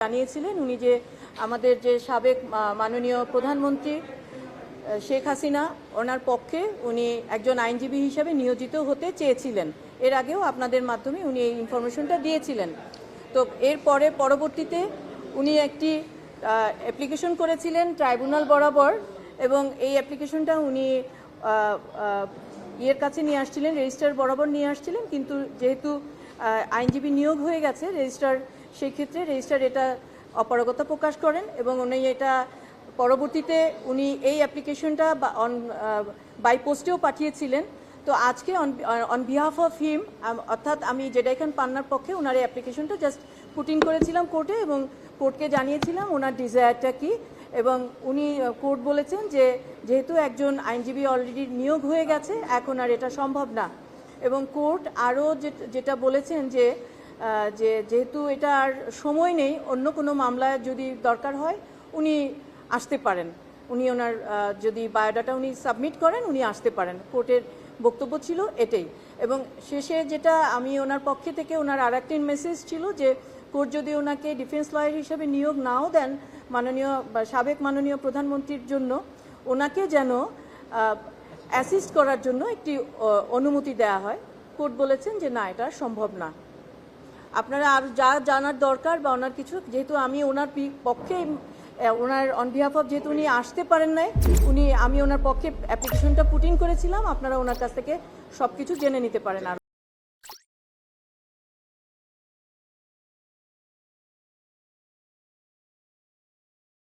জানিয়েছিলেন উনি যে আমাদের যে সাবেক মাননীয় প্রধানমন্ত্রী শেখ হাসিনা ওনার পক্ষে উনি একজন আইনজীবী হিসেবে নিয়োজিত হতে চেয়েছিলেন। এর আগেও আপনাদের মাধ্যমে উনি এই ইনফরমেশনটা দিয়েছিলেন। তো এরপরে পরবর্তীতে উনি একটি অ্যাপ্লিকেশন করেছিলেন ট্রাইব্যুনাল বরাবর, এবং এই অ্যাপ্লিকেশনটা উনি ইয়ের কাছে নিয়ে আসছিলেন, রেজিস্ট্রার বরাবর নিয়ে আসছিলেন। কিন্তু যেহেতু আইনজীবী নিয়োগ হয়ে গেছে রেজিস্ট্রার, সেই ক্ষেত্রে রেজিস্ট্রার এটা অপারগতা প্রকাশ করেন এবং উনি এটা পরবর্তীতে উনি এই অ্যাপ্লিকেশনটা বাই পোস্টেও পাঠিয়েছিলেন। তো আজকে অন বিহাফ অফ হিম, অর্থাৎ আমি যেটা এখানে পান্নার পক্ষে ওনার এই অ্যাপ্লিকেশনটা জাস্ট পুটিং করেছিলাম কোর্টে এবং কোর্টকে জানিয়েছিলাম ওনার ডিজায়ারটা কি। এবং উনি কোর্ট বলেছেন যে যেহেতু একজন আইনজীবী অলরেডি নিয়োগ হয়ে গেছে এখন আর এটা সম্ভব না। এবং কোর্ট আরও যেটা বলেছেন যে যেহেতু এটা আর সময় নেই, অন্য কোনো মামলায় যদি দরকার হয় উনি আসতে পারেন, উনি ওনার যদি বায়োডাটা উনি সাবমিট করেন উনি আসতে পারেন। কোর্টের বক্তব্য ছিল এটাই। এবং শেষে যেটা আমি ওনার পক্ষে থেকে ওনার আর একটি মেসেজ ছিল যে কোর্ট যদি ওনাকে ডিফেন্স লয়ার হিসেবে নিয়োগ নাও দেন মাননীয় বা সাবেক মাননীয় প্রধানমন্ত্রীর জন্য, ওনাকে যেন অ্যাসিস্ট করার জন্য একটি অনুমতি দেওয়া হয়। কোর্ট বলেছেন যে না, এটা সম্ভব না। আপনারা আর যা জানার দরকার বা ওনার কিছু, যেহেতু আমি ওনার পক্ষে ওনার অন বিহাফ অফ, যেহেতু উনি আসতে পারেন নাই, আমি ওনার পক্ষে অ্যাপ্লিকেশনটা পুটিং করেছিলাম, আপনারা ওনার কাছ থেকে সব কিছু জেনে নিতে পারেন। আর